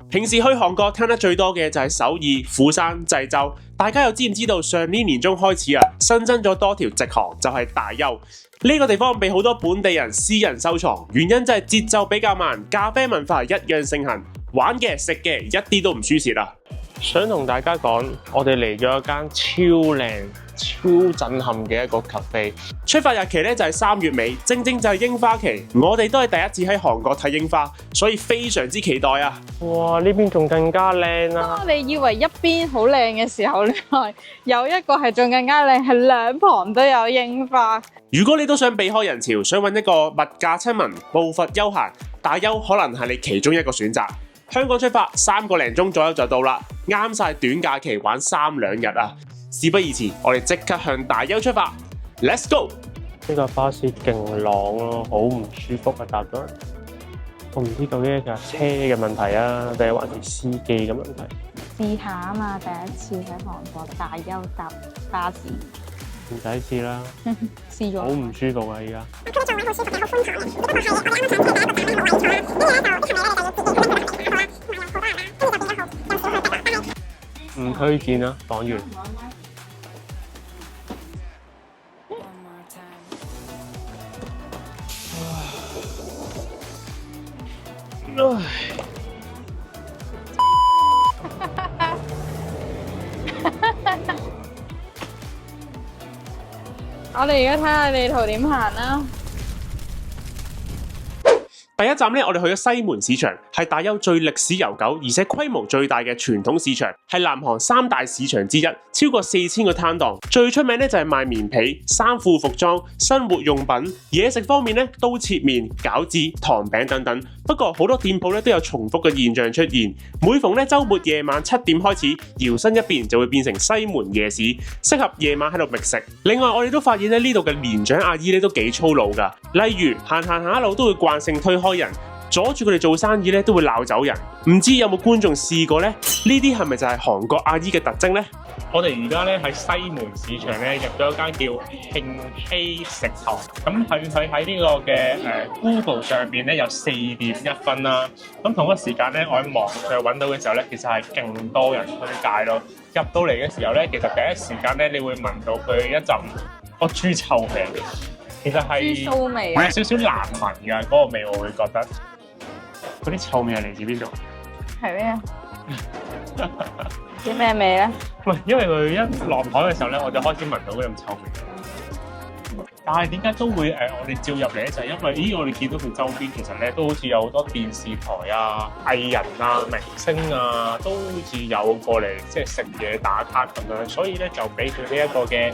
平時去韓國聽得最多嘅就係首爾、釜山、濟州。大家又知唔知道上年年中開始新增咗多條直航，就係大邱。呢個地方被好多本地人私人收藏，原因就係節奏比較慢，咖啡文化一樣盛行，玩嘅食嘅一啲都唔輸蝕啊！想同大家講，我哋嚟咗一間超靚、超震撼嘅一個 cafe。出發日期咧就係3月尾，正正就係櫻花期。我哋都係第一次喺韓國睇櫻花，所以非常之期待啊！哇，呢邊仲更加靚啊！當你以為一邊好靚嘅時候，另外有一個係仲更加靚，係兩旁都有櫻花。如果你都想避開人潮，想揾一個物價親民、步伐悠閒，大邱可能係你其中一個選擇。香港出發3個零鐘左右就到啦，啱晒短假期玩3兩日啊！事不宜遲，我哋即刻向大邱出發 ，Let's go！ 呢架巴士勁朗咯，好唔舒服啊！搭咗，我唔知究竟係架車嘅問題啊，定係還是司機嘅問題？試下啊嘛，第一次喺韓國大邱搭巴士，唔使試啦，試咗好唔舒服啊！而家唔推薦啊，講完。我哋而家睇下地圖點行啦。第一站咧，我哋去咗西門市場，係大邱最歷史悠久而且規模最大嘅傳統市場，係南韓3大市場之一，超過4000個攤檔。最出名咧就係賣棉被、衫褲服裝、生活用品。嘢食方面咧，刀切麵、餃子、糖餅等等。不過好多店鋪咧都有重複嘅現象出現。每逢咧週末夜晚7點開始，搖身一變就會變成西門夜市，適合夜晚喺度覓食。另外我哋都發現咧呢度嘅年長阿姨咧都幾粗魯㗎，例如行下一路都會慣性推開人，阻住佢哋做生意咧都會鬧走人。唔知有冇觀眾試過呢？呢啲係咪就係韓國阿姨嘅特徵呢？我哋而家咧喺西門市場咧入咗一間叫慶熙食堂，咁佢喺呢個嘅Google 上邊咧有4.1分啦。咁同一時間咧，我喺網上揾到嘅時候咧，其實係勁多人推介咯。入到嚟嘅時候咧，其實第一時間咧，你會聞到佢一陣個豬臭味，其實係豬騷味有少少難聞㗎嗰個味，我會覺得嗰啲臭味係嚟自邊度？係咩啊？啲咩味咧？喂，因為佢一落台嘅時候咧，我就開始聞到嗰陣臭味。但係點解都會我哋照入嚟咧？就係因為我哋見到佢周邊其實咧都好似有好多電視台啊、藝人啊、明星啊，都好似有過嚟即係食嘢打卡咁樣，所以咧就俾佢呢一個嘅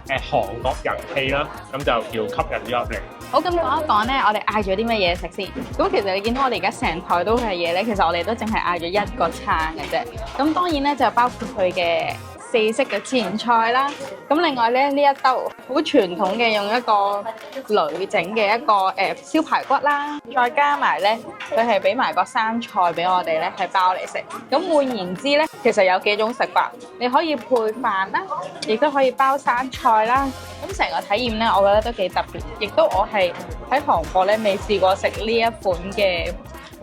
韓國人氣啦，咁就叫吸引咗入嚟。好，咁講一講咧，我哋嗌咗啲乜嘢食先？咁其實你見到我哋而家成台都係嘢咧，其實我哋都淨係嗌咗一個餐嘅啫。咁當然咧就包括佢嘅4式嘅前菜啦。咁另外咧呢一兜好傳統嘅用一個驢整嘅一個燒排骨啦，再加埋咧佢係俾埋個生菜俾我哋咧係包嚟食。咁換言之咧，其實有幾種食法，你可以配飯啦，亦都可以包生菜啦。咁成個體驗咧，我覺得都幾特別，亦都我係喺韓國咧未試過食呢一款嘅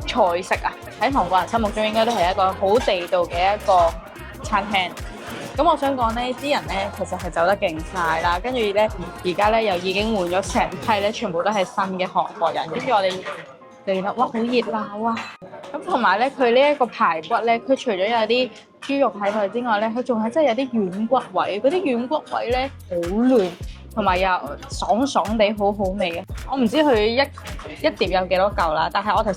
菜式啊！喺韓國人心目中應該都係一個好地道嘅一個餐廳。咁我想講呢啲人咧其實係走得勁快啦，跟住咧而家咧又已經換咗成批咧，全部都係新嘅韓國人。跟住我哋就覺得哇好熱鬧啊！咁同埋咧佢呢一個排骨咧，佢除咗有啲豬肉喺度之外咧，佢仲係真係有啲軟骨位，嗰啲軟骨位咧好嫩，同埋又爽爽地好好味嘅。我唔知佢一碟有幾多嚿啦，但係我頭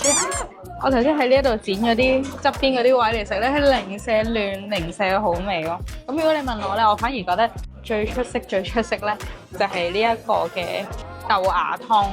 先喺呢一度剪咗啲側邊嗰啲位嚟食咧，係零舍嫩、零舍好味咯。咁如果你問我咧，我反而覺得最出色咧，就係呢一個嘅豆芽湯，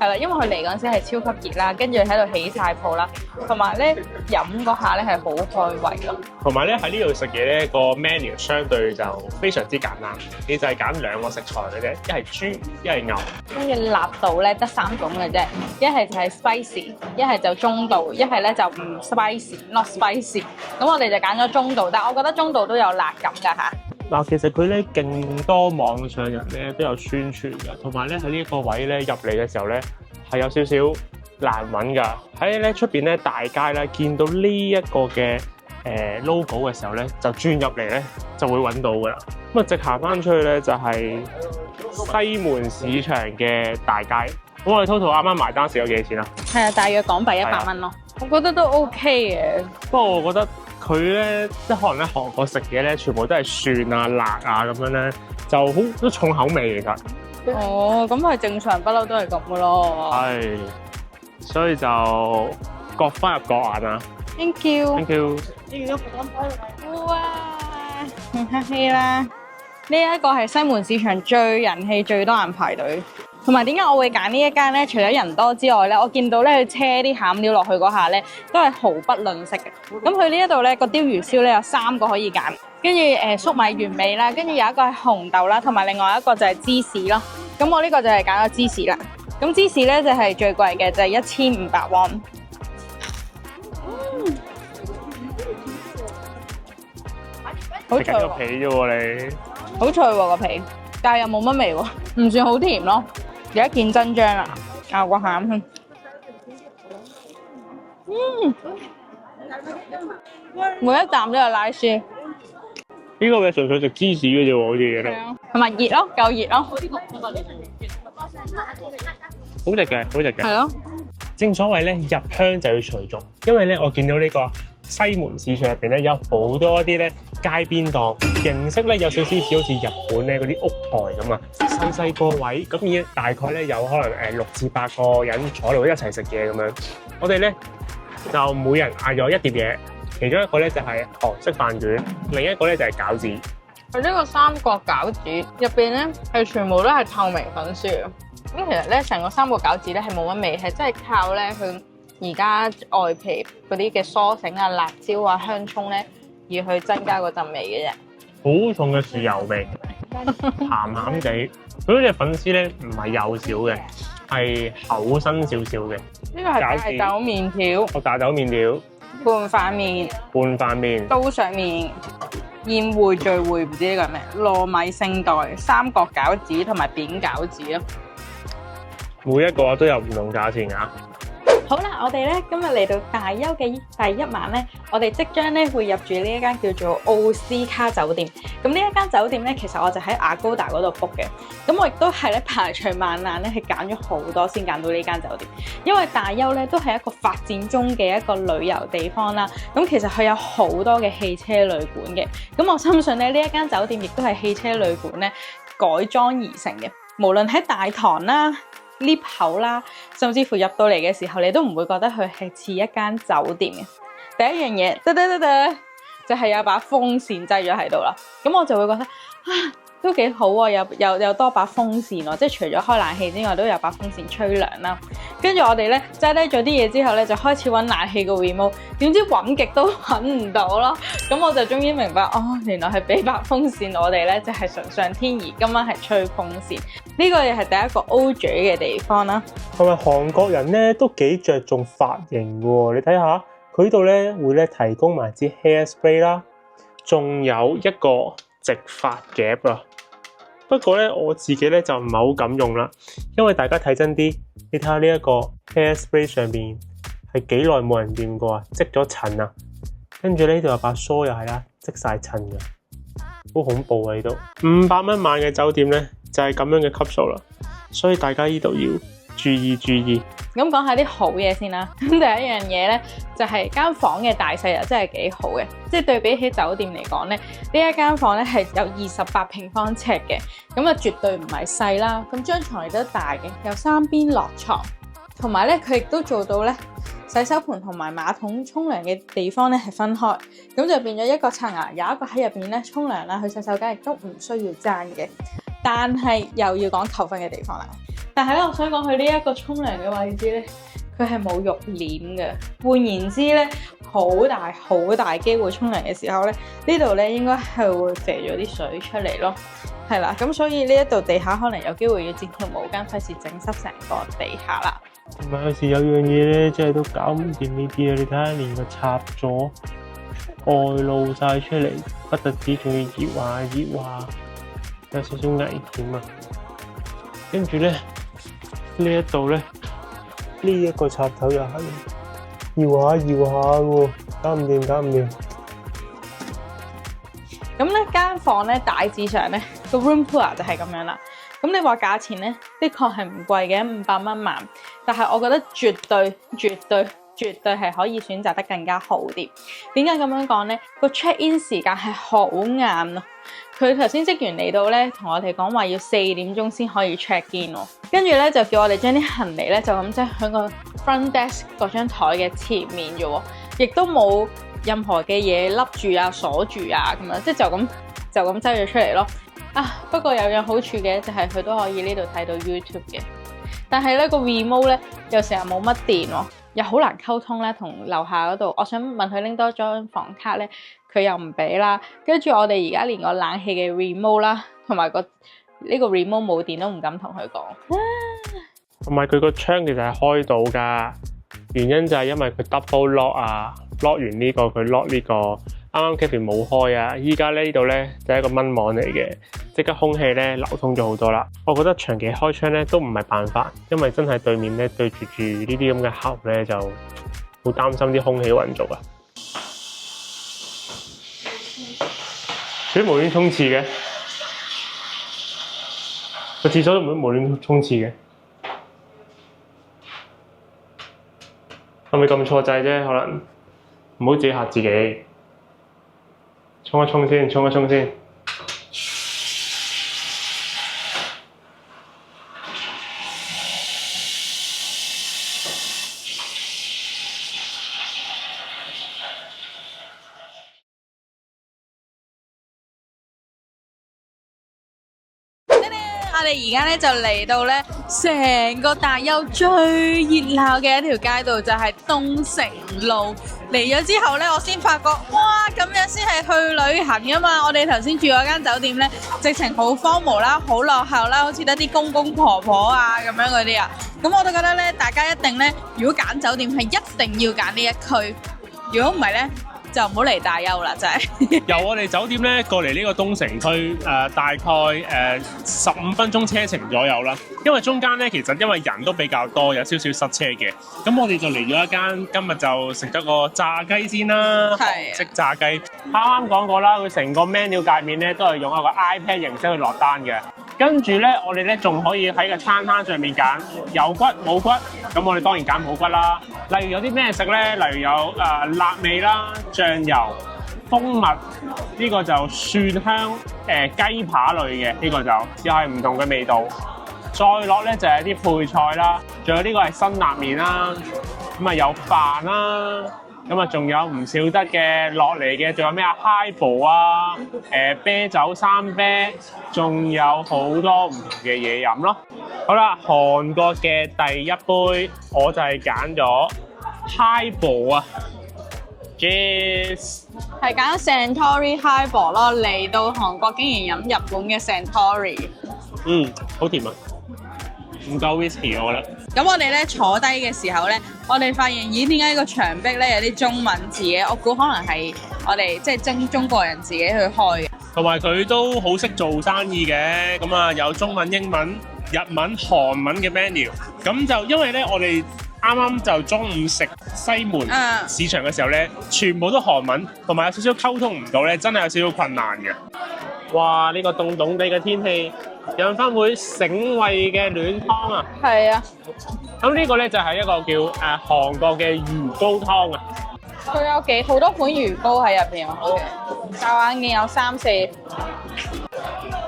係啦，因為佢嚟嗰陣時係超級熱啦，跟住喺度起晒泡啦，同埋咧飲嗰下咧係好開胃咯。同埋咧喺呢度食嘢咧個 menu 相對就非常之簡單，你就係揀2個食材嘅啫，一係豬，一係牛。跟住辣度咧得3種嘅啫，一係就係 spicy， 一係就中度，一係咧就唔 spicy，not spicy。咁我哋就揀咗中度，但係我覺得中度都有辣感㗎嚇。嗱，其實佢咧勁多網上人咧都有宣傳嘅，同埋咧喺呢個位咧入嚟嘅時候咧係有少少難揾㗎。喺咧出邊咧大街咧見到呢一個嘅logo 嘅時候咧，就轉入嚟咧就會揾到㗎啦。咁啊，直行翻出去咧就係西門市場嘅大街。咁我哋 total 啱啱埋單食咗幾多錢啊？係啊，大約港幣100蚊咯。我覺得都 OK 嘅。不過我覺得佢咧，即係可能咧韓國食嘢咧，全部都係蒜啊、辣啊咁樣咧，就好都重口味其實。哦，咁係正常，不嬲都係咁嘅咯。係，所以就各花入各眼啊。Thank you。 Thank you。哇，唔客氣啦。呢一個係西門市場最人氣、最多人排隊。同埋點解我會揀呢一間咧？除咗人多之外咧，我見到咧佢車啲餡料落去嗰下咧，都係毫不吝嗇嘅。咁佢呢一度咧個鯛魚燒咧有3個可以揀，跟住粟米原味啦，跟住有一個係紅豆啦，同埋另外一個就係芝士咯。咁我呢個就係揀咗芝士啦。咁芝士咧就係最貴嘅，就係1500won。好脆個皮啫喎你。好脆喎個皮，但係又冇乜味喎，唔算好甜咯。而家見真章啦，咬個餡先。每一啖都有拉絲。呢個咪純粹食芝士嘅啫喎，好似嘢咧。同埋熱咯，夠熱咯。好食嘅，好食嘅。係咯。正所謂咧，入鄉就要隨俗，因為咧我見到呢個西門市場入邊咧有好多啲咧街邊檔，形式咧有少少似好似日本咧嗰啲屋台咁啊，細細個位咁已經大概咧有可能6至8個人坐喺度一齊食嘢咁樣。我哋咧就每人嗌咗一碟嘢，其中一個咧就係韓式飯卷，另一個咧就係餃子。佢呢個三角餃子入邊咧係全部都係透明粉絲嘅。咁其實咧成個三角餃子咧係冇乜味，係真係靠咧佢而家外皮嗰啲嘅梳繩啊、辣椒啊、香葱咧而去增加嗰陣味嘅啫。好重嘅豉油味，鹹鹹地。佢嗰隻粉絲咧唔係幼小嘅，係厚身少少嘅。呢個係大豆麵條、個大豆麵條、拌飯麵、拌飯麵、刀上麵、宴會聚會唔知呢個係咩？糯米聖代、三角餃子同埋扁餃子咯。每一個都有唔同價錢㗎。好啦，我哋咧今日嚟到大邱嘅第一晚咧，我哋即將咧會入住呢一間叫做奧斯卡酒店。咁呢一間酒店咧，其實我就喺雅高達嗰度 book 嘅。咁我亦都係咧排除萬難咧，係揀咗好多先揀到呢間酒店。因為大邱咧都係一個發展中嘅一個旅遊地方啦。咁其實佢有好多嘅汽車旅館嘅。咁我相信咧呢一間酒店亦都係汽車旅館咧改裝而成嘅。無論喺大堂啦、lift 口啦，甚至乎入到嚟嘅時候，你都唔會覺得佢係似一間酒店嘅。第一樣嘢，就係有把風扇擠咗喺度啦。咁我就會覺得啊，都幾好喎，有多把風扇喎，即係除咗開冷氣之外，都有把風扇吹涼啦。跟住我哋咧擠低咗啲嘢之後咧，就開始揾冷氣個 remote，點知揾極都揾唔到咯。咁我就終於明白，哦，原來係俾把風扇我哋咧，就係純上天兒，今晚係吹風扇。呢個又係第一個 O.J. 嘅地方啦。同埋韓國人咧都幾着重髮型嘅喎，你睇下佢呢度咧會咧提供埋支 hair spray 啦，仲有一個直髮夾啊。不過咧我自己咧就唔係好敢用啦，因為大家睇真啲，你睇下呢一個 hair spray 上邊係幾耐冇人掂過啊，積咗塵啊，跟住呢度有把梳又係啦，積晒塵嘅，好恐怖啊！呢度500蚊晚嘅酒店咧就係咁樣嘅級數啦，所以大家呢度要注意。咁講下啲好嘢先啦。咁第一樣嘢咧就係間房嘅大細又真係幾好嘅，即係對比起酒店嚟講咧，呢一間房咧係有28平方尺嘅，咁啊絕對唔係細啦。咁張床亦都大嘅，有3邊落床，同埋咧佢亦都做到咧洗手盆同埋馬桶沖涼嘅地方咧係分開，咁就變咗一個刷牙，有一個喺入邊咧沖涼啦，去洗手間亦都唔需要爭嘅。但係又要講扣分嘅地方啦。但係咧，我想講佢呢一個沖涼嘅位置咧，佢係冇浴簾嘅。換言之咧，好大機會沖涼嘅時候咧，呢度咧應該係會肥咗啲水出嚟咯。係啦，咁所以呢一度地下可能有機會要剪條毛巾，費事整濕成個地下啦。同埋有時有樣嘢咧，真係都搞唔掂呢啲啊！你睇下，連個插座外露晒出嚟，不特止仲要熱話，有少少危險啊！跟住咧呢一度咧呢一個插頭又係搖下喎，搞唔掂。咁呢間房咧大致上咧個 room tour 就係咁樣啦。咁你話價錢咧，的確係唔貴嘅，500蚊晚。但係我覺得絕對係可以選擇得更加好啲。點解咁樣講咧？個 check in 時間係好晏咯。佢頭先職員嚟到咧，同我哋講話要4點鐘先可以 check in 喎。跟住咧就叫我哋將啲行李咧就咁即係喺個 front desk 嗰張台嘅前面啫喎，亦都冇任何嘅嘢笠住啊、鎖住啊咁樣，即係就咁擠咗出嚟咯。不過有樣好處嘅就係佢都可以呢度睇到 YouTube 嘅，但係咧個 remote 咧又成日冇乜電喎，又好難溝通咧同樓下嗰度。我想問佢拎多張房卡咧，佢又唔俾啦。跟住我哋而家連個冷氣嘅 remote 啦，同埋個呢個 remote 冇電都唔敢同佢講。同埋佢個窗其實係開到㗎，原因就係因為佢 double lock 啊，lock 完呢個佢 lock 呢個，啱啱 Kevin 冇開啊，依家呢度咧就係一個蚊網嚟嘅，即刻空氣咧流通咗好多啦。我覺得長期開窗咧都唔係辦法，因為真係對面咧對住呢啲咁嘅客戶咧就好擔心啲空氣混濁啊。佢無端沖廁嘅，個廁所都唔會無端沖廁嘅。係咪撳錯掣啫？可能唔好自己嚇自己。沖一沖先。我哋而家咧就嚟到咧成個大邱最熱鬧嘅一條街道，就係東城路。嚟咗之後咧，我先發覺，哇！咁樣先係去旅行㗎嘛！我哋頭先住嗰間酒店咧，直情好荒蕪啦，好落後啦，好似得啲公公婆婆啊咁樣嗰啲啊。咁我都覺得咧，大家一定咧，如果揀酒店係一定要揀呢一區，如果唔係咧，就唔好嚟大邱啦，真係。由我哋酒店咧過嚟呢個東城區，大概15分鐘車程左右啦。因為中間咧其實因為人都比較多，有少少塞車嘅。咁我哋就嚟咗一間，今日就食咗個炸雞先啦，韓式炸雞。啱啱講過啦，佢成個 menu 界面咧都係用一個 iPad 形式去落單嘅。跟住咧，我哋咧仲可以喺個餐單上面揀有骨冇骨，咁我哋當然揀冇骨啦。例如有啲咩食咧？例如有辣味啦、醬油、蜂蜜，呢個就蒜香雞扒類嘅，呢個就又係唔同嘅味道。再落咧就係一啲配菜啦，仲有呢個係辛辣麵啦，咁啊有飯啦。咁啊，仲有唔少得嘅落嚟嘅，仲有咩啊 Highball 啊，啤酒3啤，仲有好多唔同嘅嘢飲咯。好啦，韓國嘅第一杯，我就係揀咗 Highball 啊 ，Cheers！ 係揀 Suntory Highball 咯，嚟到韓國竟然飲日本嘅 Suntory。好甜啊！唔夠 whisky 我覺得。咁我哋咧坐低嘅時候咧，我哋發現咦點解個牆壁咧有啲中文字嘅？我估可能係我哋即係中國人自己去開嘅。同埋佢都好識做生意嘅，咁啊有中文、英文、日文、韓文嘅 menu。咁就因為咧我哋啱啱就中午食西門市場嘅時候咧，全部都韓文，同埋有少少溝通唔到咧，真係有少少困難嘅。哇！呢個凍凍地嘅天氣，飲翻杯醒胃嘅暖湯啊！係啊，咁呢個咧就係一個叫韓國嘅魚糕湯啊！佢有好多款魚糕喺入邊嘅，驟眼見有3、4。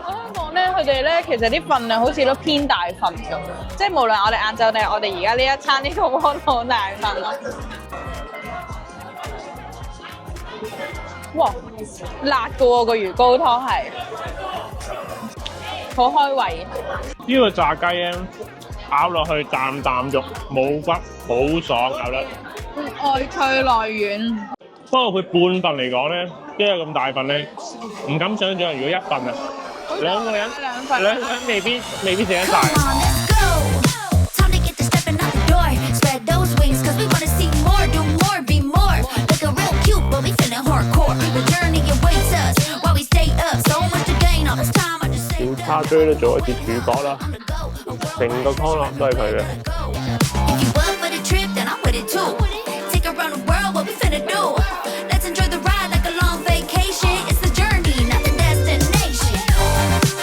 我想講咧，佢哋咧其實啲份量好似都偏大份咁，即係無論我哋晏晝定係我哋而家呢一餐呢個鍋都好大份咯。哇，辣㗎喎個魚糕湯係，好開胃。呢個炸雞咧，咬落去啖啖肉，冇骨，好爽咬得。外脆內軟。不過佢半份嚟講咧，因為咁大份咧，唔敢想象如果一份啊，兩個人未必食得晒。小叉追都做一次主角啦，成個湯落都係佢嘅。you up for the trip, then I'm with it too. Take around the world, what we finna do? Let's enjoy the ride like a long vacation. It's the journey, not the destination.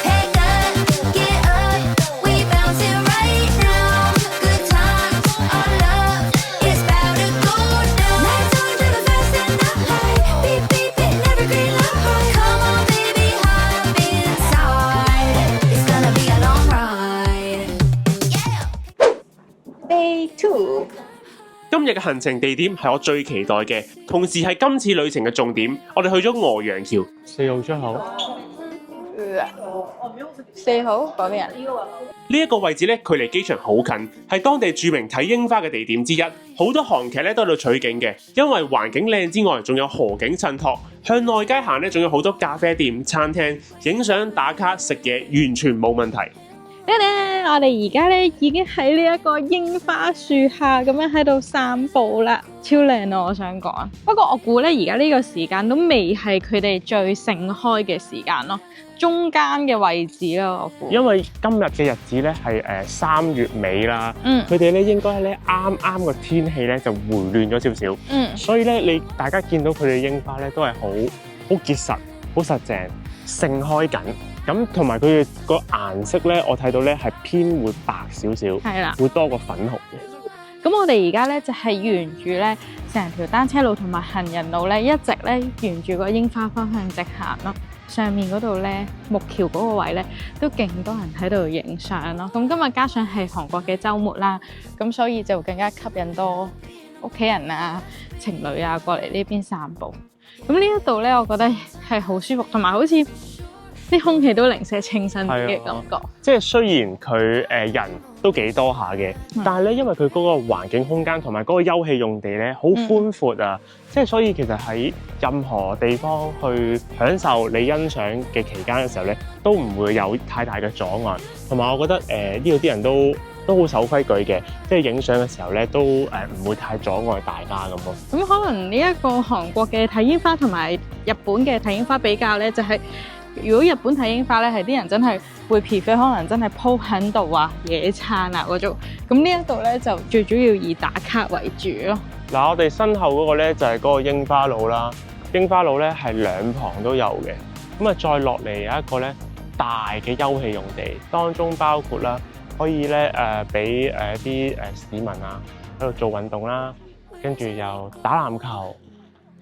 Hey girl, get up, we bouncing right now. Good times, our love is about to go down. Nights on driven fast in the high. Beep beep hitting every green light. Come on baby, hop inside. It's gonna be a long ride. Yeah. Day 2。今日嘅行程地點係我最期待嘅，同時係今次旅程嘅重點。我哋去咗鵝洋橋4號出口。 4號嗰邊啊？呢一個位置咧，距離機場好近，係當地著名睇櫻花嘅地點之一。好多韓劇咧都喺度取景嘅，因為環境靚之外，仲有河景襯托。向內街行咧，仲有好多咖啡店、餐廳，影相、打卡、食嘢，完全冇問題。我哋而家咧已經喺呢一個櫻花樹下咁樣喺度散步啦，超靚啊！我想講，不過我估咧而家呢個時間都未係佢哋最盛開嘅時間咯，中間嘅位置咯，我估。因為今日嘅日子咧係3月尾啦，佢哋咧應該咧啱啱個天氣咧就回暖咗少少，所以咧大家見到佢哋櫻花咧都係好結實、好實淨，盛開緊。咁同埋佢哋個顏色咧，我睇到咧係偏會白少少，係啦，會多過粉紅嘅。咁我哋而家咧就係沿住咧成條單車路同埋行人路咧，一直咧沿住個櫻花方向直行咯。上面嗰度咧木橋嗰個位咧都勁多人喺度影相咯。咁今日加上係韓國嘅週末啦，咁所以就更加吸引多屋企人啊、情侶啊過嚟呢邊散步。咁呢一度咧，我覺得係好舒服，同埋好似啲空氣都零舍清新啲嘅感覺。即係雖然佢人都幾多下嘅，但係咧因為佢嗰個環境空間同埋嗰個休憩用地咧好寬闊啊，即係所以其實喺任何地方去享受你欣賞嘅期間嘅時候咧，都唔會有太大嘅阻礙。同埋我覺得呢度啲人都好守規矩嘅，即係影相嘅時候咧都唔會太阻礙大家咁咯。咁可能呢一個韓國嘅睇櫻花同埋日本嘅睇櫻花比較咧，就係如果日本睇櫻花咧，係啲人真係會 prefer 可能真係鋪喺度啊、野餐啊嗰種。咁呢一度咧就最主要以打卡為主咯。嗱，我哋身後嗰個咧就係嗰個櫻花路啦。櫻花路咧係兩旁都有嘅。咁啊，再落嚟有一個咧大嘅休憩用地，當中包括啦可以咧俾啲市民啊喺度做運動啦，跟住又打籃球，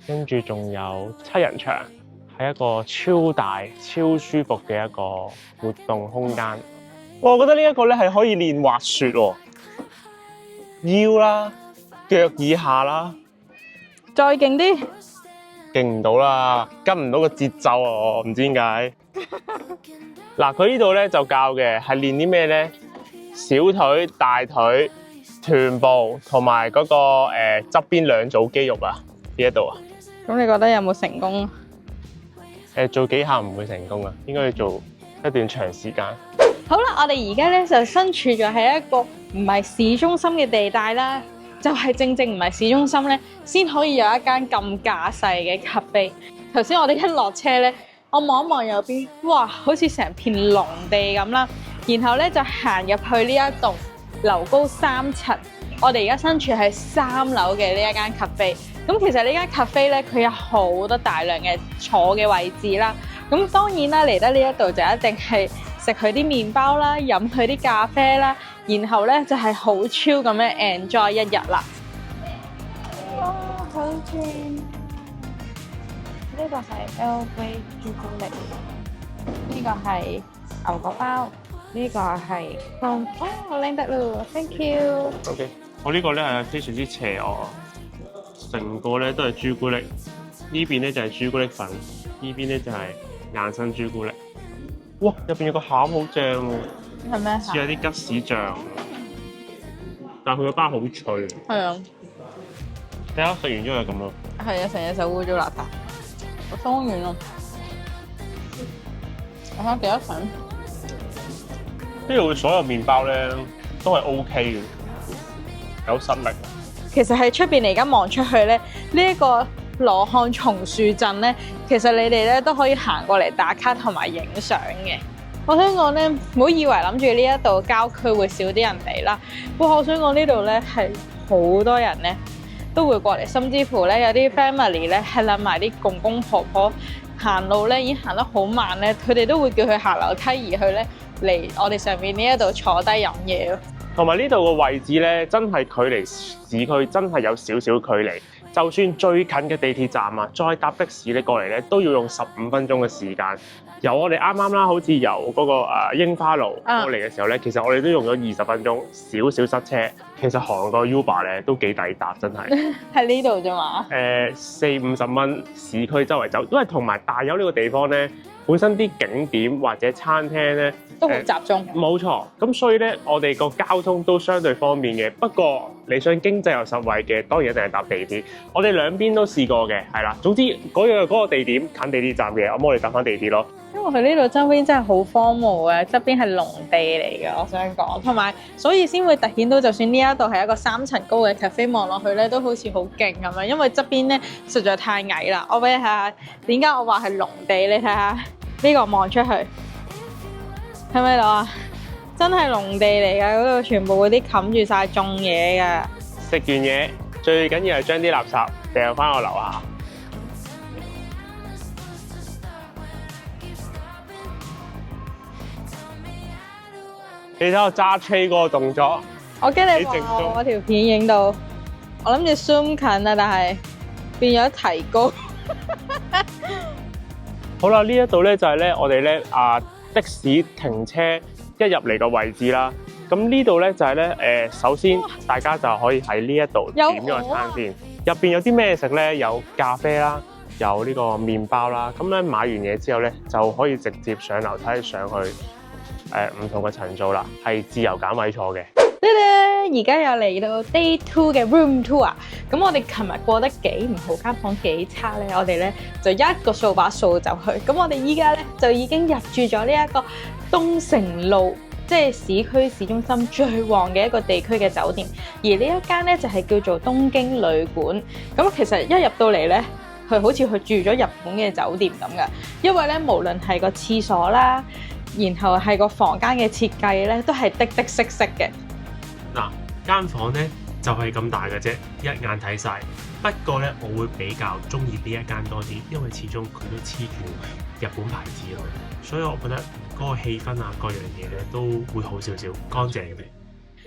跟住仲有7人場。係一個超大、超舒服嘅一個活動空間。我覺得呢一個咧係可以練滑雪喎，腰啦、腳以下啦，再勁啲，勁唔到啦，跟唔到個節奏啊！我唔知點解。嗱，佢呢度咧就教嘅係練啲咩咧？小腿、大腿、臀部同埋嗰個側邊兩組肌肉啊，呢一度啊。咁你覺得有冇成功啊？做幾下唔會成功啊，應該要做一段長時間。好啦，我哋而家咧就身處咗喺一個唔係市中心嘅地帶啦，就係正唔係市中心咧，先可以有一間咁架勢嘅咖啡。頭先我哋一落車咧，我望一望右邊，哇，好似成片農地咁啦。然後咧就行入去呢一棟樓高3層，我哋而家身處係3樓嘅呢一間咖啡。咁其實呢間咖啡咧，佢有好多大量嘅坐嘅位置啦。咁當然啦，嚟得呢一度就一定係食佢啲麵包啦，飲佢啲咖啡啦，然後咧就係好 chill 咁樣 enjoy 一日啦。哇，好正！呢個係 LV 朱古力，呢個係牛角包，呢個係哦，好靚得咯 ，thank you。OK， 我呢個咧係非常之邪惡。成個咧都係朱古力，呢邊咧就係朱古力粉，呢邊咧就係硬身朱古力。哇！入邊有個餡好正喎，係咩？似有啲吉士醬，但係佢個包好脆。係啊，睇下食完之後係咁咯。係啊，成隻手污糟邋遢，好鬆軟啊！我睇下幾多粉？呢度嘅所有麵包咧都係 OK 嘅，有實力。其實喺出邊嚟，而家望出去咧，呢一個羅漢松樹鎮咧，其實你哋咧都可以行過嚟打卡同埋影相嘅。我想講咧，唔好以為諗住呢一度郊區會少啲人嚟啦。不過我想講呢度咧係好多人咧都會過嚟，甚至乎咧有啲 family 咧係攬埋啲公公婆婆行路咧已經行得好慢咧，佢哋都會叫佢行樓梯而去咧嚟我哋上面呢一度坐低飲嘢咯。同埋呢度嘅位置咧，真係距離市區真係有少少距離。就算最近嘅地鐵站啊，再搭的士咧過嚟咧，都要用15分鐘嘅時間。由我哋啱啱啦，好似由嗰個櫻花路過嚟嘅時候咧，其實我哋都用咗20分鐘，少少塞車。其實韓國 Uber 咧都幾抵搭，真係。喺呢度啫嘛。40-50蚊市區周圍走，因為同埋大邱呢個地方咧，本身啲景點或者餐廳咧都好集中。冇錯，咁所以咧，我哋個交通都相對方便嘅。不過你想經濟又實惠嘅，當然一定係搭地鐵。我哋兩邊都試過嘅，係啦。總之嗰個地點近地鐵站嘅，咁我哋搭翻地鐵咯。因為佢呢度周邊真係好荒蕪嘅，側邊係農地嚟嘅，我想講，同埋所以先會突顯到，就算呢一度係一個3層高嘅 cafe， 望落去咧都好似好勁咁樣，因為側邊咧實在太矮啦。我俾你睇下點解我話係農地，你睇下呢個望出去，睇唔睇到啊？真係農地嚟㗎，嗰度全部嗰啲冚住晒種嘢㗎。食完嘢最緊要係將啲垃圾掉翻我樓下。你睇我揸車嗰個動作，我驚你話我條片影到，我諗住 zoom 近啊，但係變咗提高。好啦，呢一度咧就係咧我哋咧的士停車一入嚟嘅位置啦。咁呢度咧就係咧首先大家就可以喺呢一度點咗個餐先。入邊有啲咩食咧？有咖啡啦，有呢個麵包啦。咁咧買完嘢之後咧就可以直接上樓梯上去。唔同嘅層數啦，係自由揀位坐嘅。而家又嚟到 Day 2嘅 Room Tour 啊！咁我哋琴日過得幾唔好，間房幾差咧，我哋咧就一個掃把掃就去。咁我哋依家咧就已經入住咗呢一個東城路，即係市區市中心最旺嘅一個地區嘅酒店。而呢一間咧就係叫做東京旅館。咁其實一入到嚟咧，佢好似去住咗日本嘅酒店咁嘅，因為咧無論係個廁所啦，然後係個房間嘅設計咧，都係的色嘅。嗱，間房咧就係咁大嘅啫，一眼睇晒。不過咧，我會比較中意呢一間多啲，因為始終佢都黐住日本牌子咯，所以我覺得嗰個氣氛啊，各樣嘢咧都會好少少，乾淨嘅。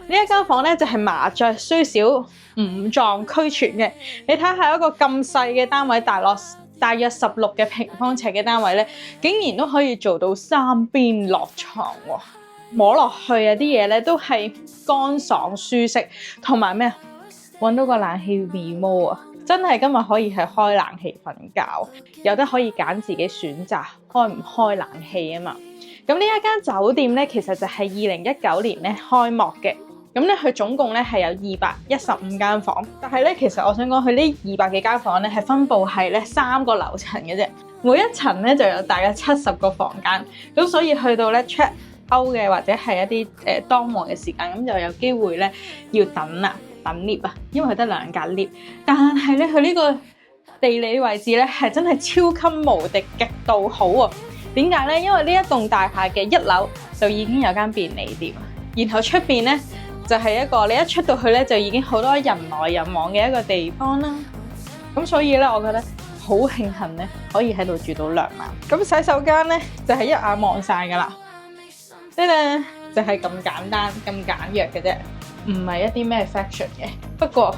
呢一間房咧就係麻雀雖小，五臟俱全嘅。你睇下一個咁細嘅單位，大約16嘅平方尺嘅單位咧，竟然都可以做到3邊落床喎！摸落去啊啲嘢咧都係乾爽舒適，同埋咩啊？揾到個冷氣 remote 啊！真係今日可以係開冷氣瞓覺，有得可以揀自己選擇開唔開冷氣啊嘛！咁呢一間酒店咧，其實就係2019年咧開幕嘅。咁咧，佢總共咧係有215間房，但係咧，其實我想講，佢呢200幾間房咧係分佈係咧3個樓層嘅啫，每一層咧就有大約70個房間，咁所以去到咧 check out 嘅或者係一啲當忙嘅時間，咁就有機會咧要等 lift 啊，因為佢得2格 lift，但係咧佢呢個地理位置咧係真係超級無敵極度好啊！點解咧？因為呢一棟大廈嘅1樓就已經有間便利店，然後出邊咧，就係一個你一出到去咧，就已經好多人來人往嘅一個地方啦。咁所以咧，我覺得好慶幸咧，可以喺度住到2晚。咁洗手間咧就係一眼望晒噶啦，呢就係咁簡單咁簡約嘅啫，唔係一啲咩 fashion 嘅。不過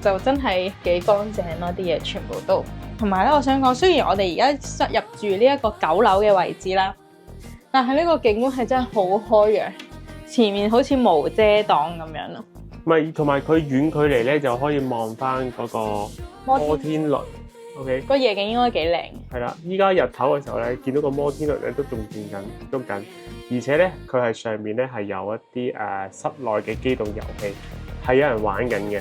就真係幾乾淨咯，啲嘢全部都。同埋咧，我想講，雖然我哋而家入住呢一個9樓嘅位置啦，但係呢個景觀係真係好開揚。前面好似無遮擋咁樣咯，咪同埋佢遠距離咧就可以望翻嗰個摩天輪。OK， 個夜景應該幾靚。係啦，依家日頭嘅時候咧，見到個摩天輪咧都仲喐緊，而且咧佢係上面咧係有一啲室內嘅機動遊戲，係有人玩緊嘅。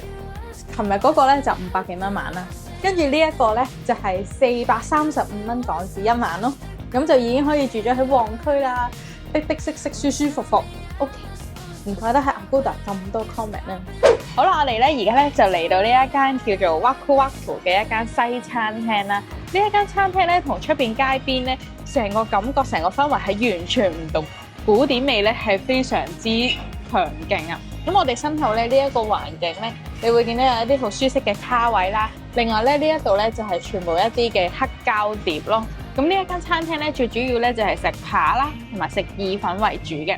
琴日嗰個咧就500幾蚊晚啦，跟住呢一個咧就係435蚊港紙1晚咯，咁就已經可以住咗喺旺區啦，的色舒舒服服。OK， 唔怪得喺 Agoda 咁多 comment 啦。好啦，我哋咧而家咧就嚟到呢一間叫做 Waku Waku 嘅一間西餐廳啦。一間餐廳咧，同出邊街邊咧，成個感覺、成個氛圍係完全唔同，古典味咧係非常之強勁啊！咁我哋身後咧呢一個環境咧，你會見到有一啲好舒適嘅卡位啦。另外咧呢一度咧就係全部一啲嘅黑膠碟咯。咁呢一間餐廳咧最主要咧就係食扒啦，同埋食意粉為主嘅。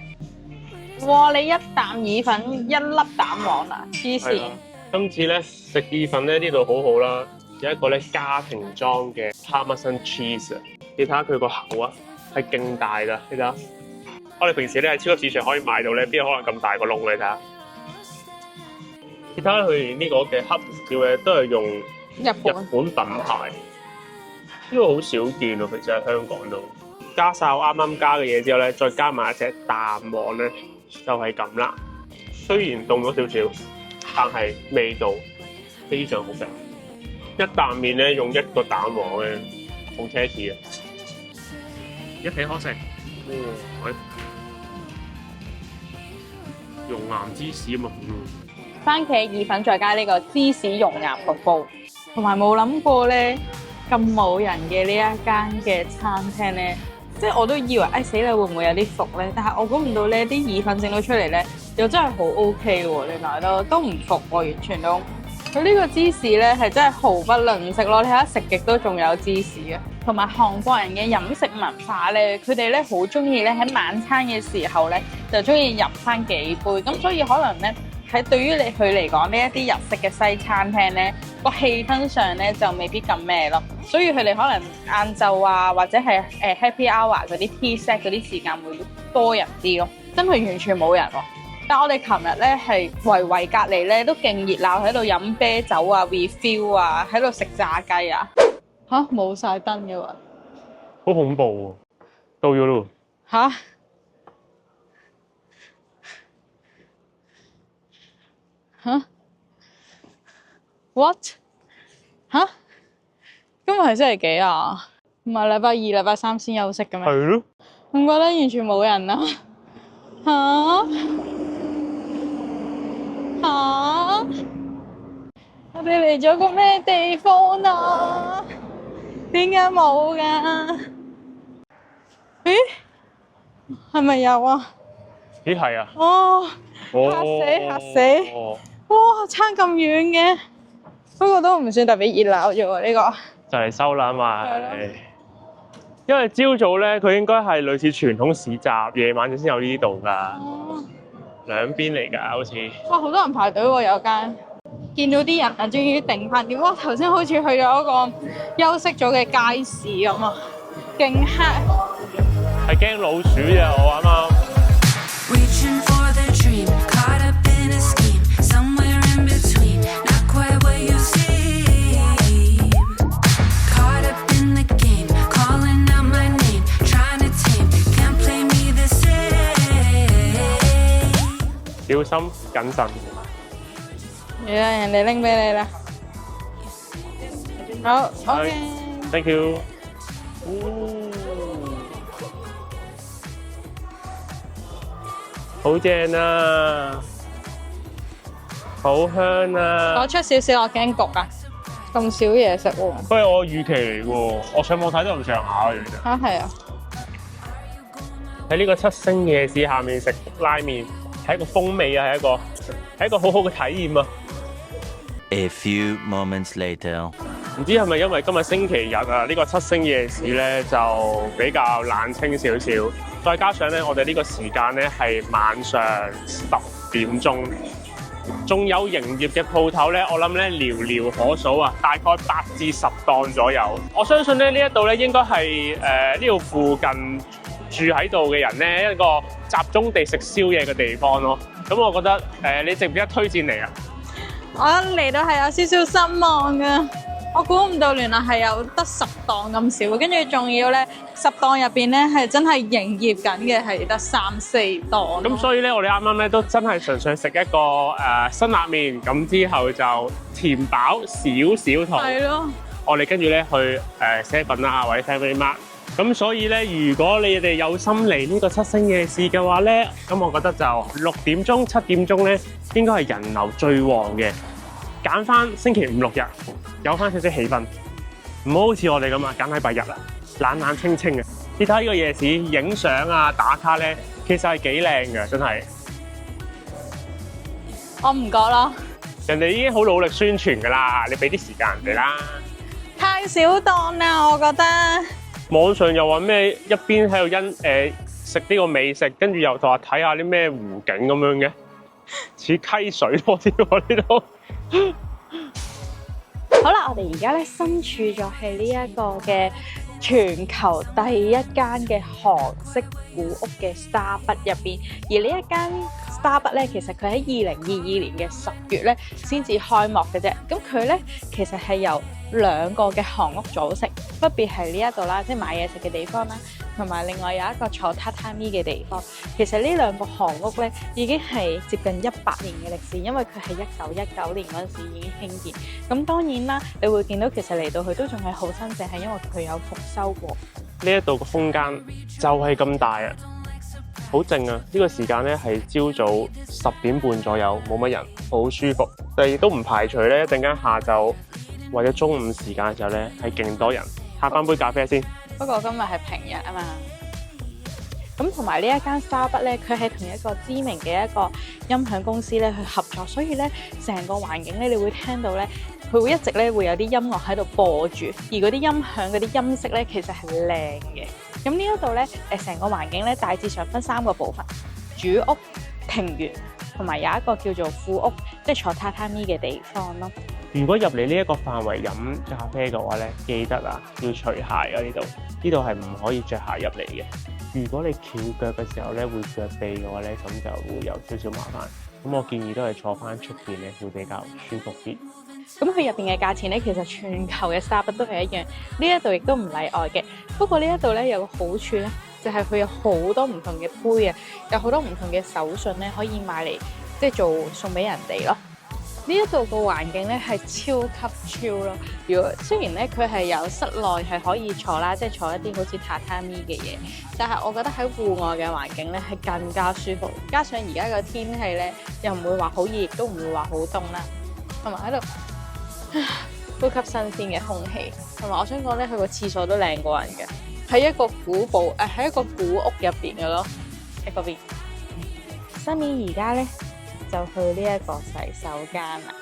哇！你一啖意粉一粒蛋黃啊，黐線！今次咧食意粉咧呢度好好啦，有一個咧家庭裝嘅 Parmesan cheese 啊，你睇下佢個口啊，係勁大㗎，你睇下。我哋平時咧喺超級市場可以買到咧，邊有可能咁大個窿？你睇下。其他佢呢個嘅黑胡椒咧都係用日本品牌，呢個好少見喎，其實喺香港度。加晒我啱啱加嘅嘢之後咧，再加埋一隻蛋黃咧，就係咁啦。雖然凍咗少少，但係味道非常好食。一啖麵咧用一個蛋黃咧，好奢侈啊！一起可食。熔岩芝士啊嘛，番茄意粉再加呢個芝士熔岩瀑布，同埋冇諗過咧咁冇人嘅呢一間嘅餐廳咧，即係我都以為死啦會唔會有啲伏咧，但係我估唔到咧啲意粉整到出嚟咧又真係好 OK 喎，你睇都唔伏喎，完全都。佢呢個芝士咧係真係毫不吝嗇咯，你睇下食極都仲有芝士啊！同埋韓國人嘅飲食文化咧，佢哋咧好中意咧喺晚餐嘅時候咧就中意飲翻幾杯，咁所以可能咧喺對於佢嚟講呢一啲日式嘅西餐廳咧個氣氛上咧就未必咁咩咯，所以佢哋可能晏晝啊或者係happy hour 嗰啲 tea set 嗰啲時間會多人啲咯，真係完全冇人喎。但我哋琴日咧係圍隔離咧都勁熱鬧，喺度飲啤酒啊 refill 啊，喺度食炸雞啊嚇冇晒燈嘅喎，好恐怖喎！到咗咯嚇嚇 what 嚇？今日係星期幾啊？唔係禮拜二、禮拜三先休息嘅咩？係咯，唔覺得完全冇人啊？嚇！我哋嚟咗個咩地方啊？點解冇㗎？咦？係咪有啊？咦係啊！哦，嚇死嚇死！哇，差咁遠嘅，不過都唔算特別熱鬧啫喎，呢個就嚟收啦嘛係咯。因為朝早咧，佢應該係類似傳統市集，夜晚先有呢度㗎。哦，兩邊嚟㗎，好似。哇，好多人排隊喎，有間。見到啲人啊，終於定翻點。哇，頭先好似去咗一個休息咗嘅街市咁啊，勁黑。係驚老鼠啫，我啱啱。Reaching for the dream, caught up in a scheme, somewhere in between, not quite what you seem. Caught up in the game, calling out my name, trying to tame, can't play me the same. 小心謹慎。嚟啦，人哋拎俾你啦。好，OK。Thank you。好正啊！好香啊！攞出少少，我驚焗啊！咁少嘢食喎。不過我預期嚟喎，我上網睇都咁上下嘅其實。嚇係啊！喺呢個七星夜市下面食拉麵，係一個風味啊，係一個好好嘅體驗啊！ A few moments later， 唔知係咪因為今日星期日啊？呢個七星夜市咧就比較冷清少少，再加上咧我哋呢個時間咧係晚上10點鐘，仲有營業嘅鋪頭咧，我諗咧寥寥可數啊，大概8至10檔左右。我相信咧呢一度咧應該係呢度附近住喺度嘅人咧一個集中地食宵夜嘅地方咯。咁我覺得你值唔值得推薦嚟啊？我嚟到係有少少失望㗎，我估唔到原來係有得10檔咁少，跟住仲要咧10檔入邊咧係真係營業緊嘅係得3、4檔。咁所以咧，我哋啱啱咧都真係純粹食一個辛辣麵，咁之後就填飽少少肚。係咯。我哋跟住咧去7-Eleven啊或者 Family Mart。咁所以咧，如果你哋有心嚟呢個七星夜市嘅話咧，咁我覺得就6點鐘、7點鐘咧，應該係人流最旺嘅。揀翻星期5、6日，有翻少少氣氛。唔好好似我哋咁啊，揀禮拜日啊，冷冷清清嘅。你睇下呢個夜市影相啊、打卡咧，其實係幾靚嘅，真係。我唔覺咯，人哋已經好努力宣傳㗎啦，你俾啲時間人哋啦。太少檔啦，我覺得。網上又話咩一邊喺度食呢個美食，跟住又話睇下啲咩湖景咁樣嘅，似溪水多啲喎呢度。好啦，我哋而家咧身處咗喺呢一個嘅全球第一間嘅韓式古屋嘅 Starbucks 入邊，而呢一間 Starbucks 咧，其實佢喺2022年嘅10月咧先至開幕嘅啫。咁佢咧其實係由2個嘅韓屋組成，分別係呢一度啦，即係買嘢食嘅地方啦，同埋另外有一個坐榻榻米嘅地方。其實呢2個韓屋咧已經係接近100年嘅歷史，因為佢係1919年嗰陣時已經興建。咁當然啦，你會見到其實嚟到去都仲係好新淨，係因為佢有復修過。呢一度個空間就係咁大啊，好靜啊！呢個時間咧係朝早10點半左右，冇乜人，好舒服。但係亦都唔排除咧，一陣間下晝或者中午時間嘅時候咧係勁多人。下翻杯咖啡先。不過今日係平日啊嘛。咁同埋呢一間 Starbucks 咧，佢係同一個知名嘅一個音響公司咧去合作，所以咧成個環境咧，你會聽到咧，佢會一直咧會有啲音樂喺度播住，而嗰啲音響嗰啲音色咧，其實係靚嘅。咁呢一度咧，成個環境咧大致上分3個部分：主屋、庭園，同埋有一個叫做副屋，即係坐榻榻米嘅地方咯。如果入嚟呢一個範圍飲咖啡嘅話咧，記得啊要除鞋啊！呢度係唔可以着鞋入嚟嘅。如果你翹腳嘅時候咧會腳痹嘅話咧，咁就會有少少麻煩。咁我建議都係坐翻出邊咧會比較舒服啲。咁佢入邊嘅價錢咧，其實全球嘅 Starbucks 都係一樣，呢一度亦都唔例外嘅。不過呢一度咧有個好處咧，就係佢有好多唔同嘅杯啊，有好多唔同嘅手信咧可以買嚟即係做送俾人哋咯。呢一度個環境咧係超級超咯。雖然咧佢係有室內係可以坐啦，即係坐一啲好似榻榻米嘅嘢，但係我覺得喺戶外嘅環境咧係更加舒服。加上而家個天氣咧又唔會話好熱，亦都唔會話好凍啦，同埋喺度呼吸新鮮嘅空氣。同埋我想講咧，佢個廁所都靚過人嘅，喺一個喺一個古屋入邊嘅咯，喺嗰邊。Sunny而家咧就去呢一個洗手間啦。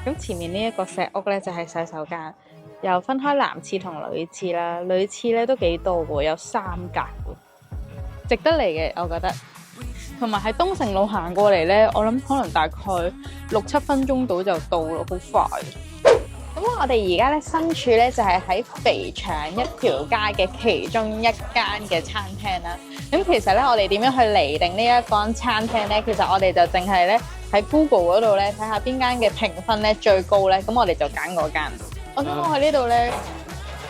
咁前面呢一個石屋咧就係洗手間，又分開男廁同女廁啦。女廁咧都幾多喎，有3格喎，值得嚟嘅我覺得。同埋喺東城路行過嚟咧，我諗可能大概6-7分鐘到就到咯，好快。咁我哋而家咧身處咧就係喺肥腸一條街嘅其中一間嘅餐廳啦。咁其實咧我哋點樣去釐定呢一間餐廳咧？其實我哋就淨係咧喺 Google 嗰度咧睇下邊間嘅評分咧最高咧，咁我哋就揀嗰間。我想講喺呢度咧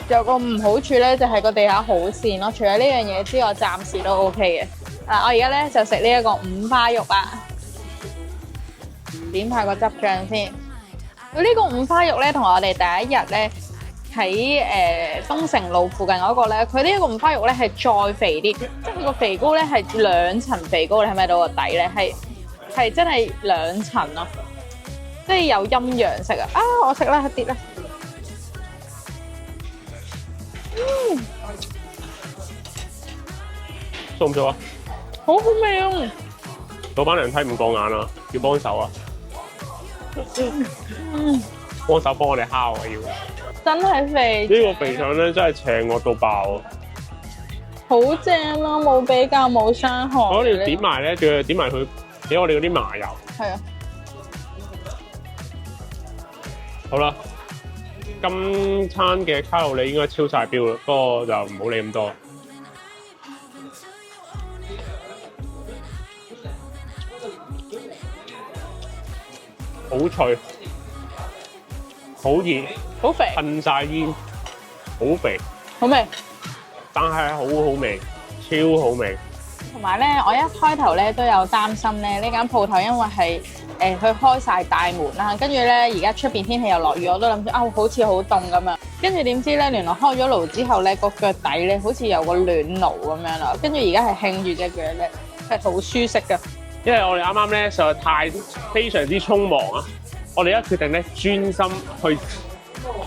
有個唔好處咧，就係個地下好跣咯。除咗呢樣嘢之外，暫時都 OK 嘅。嗱，我而家咧就食呢一個五花肉啊，點下個汁醬先。呢個五花肉咧，同我哋第一日咧喺東城路附近嗰個咧，佢呢一個五花肉咧係再肥啲，即係佢個肥膏咧係2層肥膏，你睇唔睇到個底咧係真係2層咯，即係有陰陽色啊！我食啦，一啲啦，錯唔錯啊？好好味啊！老闆娘睇唔過眼啊，要幫手啊！幫手幫我哋烤啊！要真係肥，呢個肥腸咧真係邪惡到爆啊！好正咯，冇比較冇傷害。我哋點埋咧，仲要點埋佢俾我哋嗰啲麻油。係啊，好啦，今餐嘅卡路里應該超晒標啦，不過就唔好理咁多。好脆，好熱，好肥，噴晒煙，好肥，好味。但係好好味，超好味。同埋咧，我一開頭咧都有擔心咧，呢間鋪頭因為係佢開晒大門啦，跟住咧而家出邊天氣又落雨，我都諗住好似好凍咁樣。跟住點知咧，原來開咗爐之後咧，個腳底咧好似有個暖爐咁樣啦。跟住而家係興住隻腳咧，係好舒適噶。因為我哋啱啱咧實在非常之匆忙啊！我哋一決定咧專心去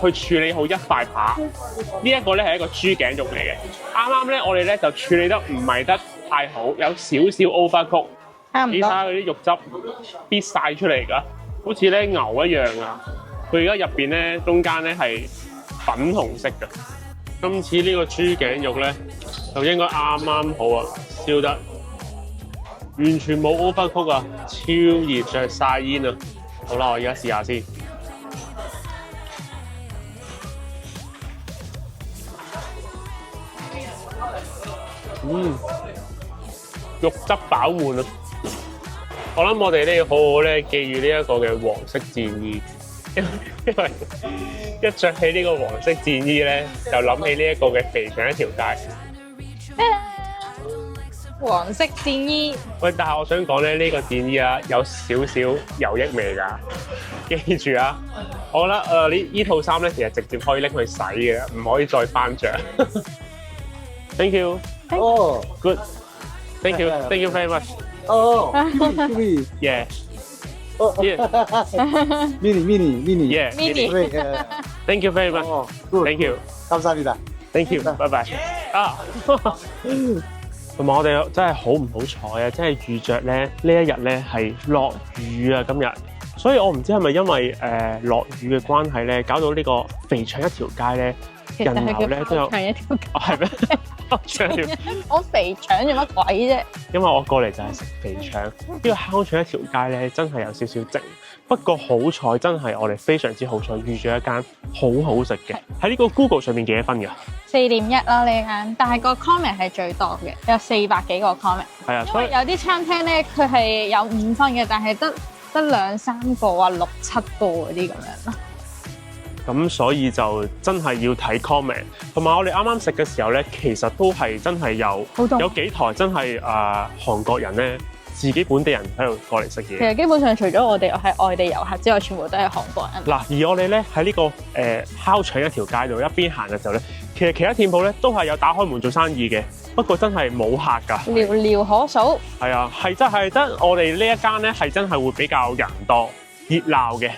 去處理好一塊扒。呢一個咧係一個豬頸肉嚟嘅。啱啱咧我哋咧就處理得唔係得太好，有少少 overcook。你睇差唔多。下佢啲肉汁必晒出嚟㗎，好似咧牛一樣啊！佢而家入邊咧中間咧係粉紅色㗎。今次呢個豬頸肉咧就應該啱啱好啊，燒得完全冇 overcook 啊，超熱着晒煙啊！好啦，我而家試下先。肉汁飽滿啊！我諗我哋咧要好好咧記住呢一個嘅黃色戰衣，因為一着起呢個黃色戰衣咧，就諗起呢一個嘅肥腸一條街。黃色戰衣，喂，但係我想講咧，呢個戰衣啊有少少油益味㗎，記住啊！我覺得呢套衫咧，其實直接可以拎去洗嘅，唔可以再翻着。Thank you. Oh, Good. Thank you. Thank you very much. oh, mini, Yeah. oh, Yeah. mini. Yeah. Mini. Wait, Thank you very much. oh, good. Thank you. 감사합니다. Thank you. Bye bye. 啊。同埋我哋真係好唔好彩啊！真係遇着咧呢一日咧係落雨啊今日，所以我唔知係咪因為落雨嘅關係咧，搞到呢個肥腸一條街咧其實人流咧都有。長一條。哦係咩？長一條我肥腸做乜鬼啫？因為我過嚟就係食肥腸，呢個烤腸一條街咧真係有少少靜。不過好彩真係我哋非常之好彩遇咗一間好好食嘅，喺呢個 Google 上面幾多分㗎？ 4.1啦呢間，但係個 comment 係最多嘅，有400幾個 comment。係啊，所以因為有啲餐廳咧，佢係有5分嘅，但係得2、3個啊、6、7個嗰啲咁樣咯。咁所以就真係要睇 comment，同埋我哋啱啱食嘅時候咧，其實都係真係好多有幾台真係韓國人咧，自己本地人喺度過嚟食嘢。其實基本上除咗我哋係外地遊客之外，全部都係韓國人。嗱，而我哋咧喺呢個烤腸一條街度一邊行嘅時候咧，其實其他店鋪咧都係有打開門做生意嘅，不過真係冇客㗎。寥寥可數。係啊，係真係得我哋呢一間咧係真係會比較人多熱鬧嘅。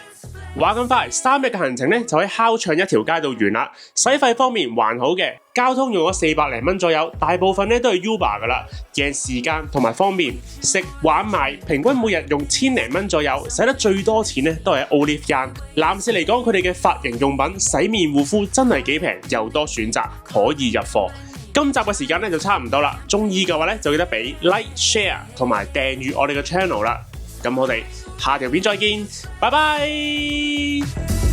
話咁快，3日嘅行程咧就喺烤腸一條街度完啦。使費方面還好嘅，交通用咗400零蚊左右，大部分咧都係 Uber 噶啦，贏時間同埋方便。食玩買平均每日用1000零蚊左右，使得最多錢咧都係 Olive Young。男士嚟講，佢哋嘅髮型用品、洗面護膚真係幾平，又多選擇，可以入貨。今集嘅時間咧就差唔多啦，中意嘅話咧就記得俾 like、share 同埋訂閱我哋嘅 channel 啦。咁我哋下條片再見，拜拜。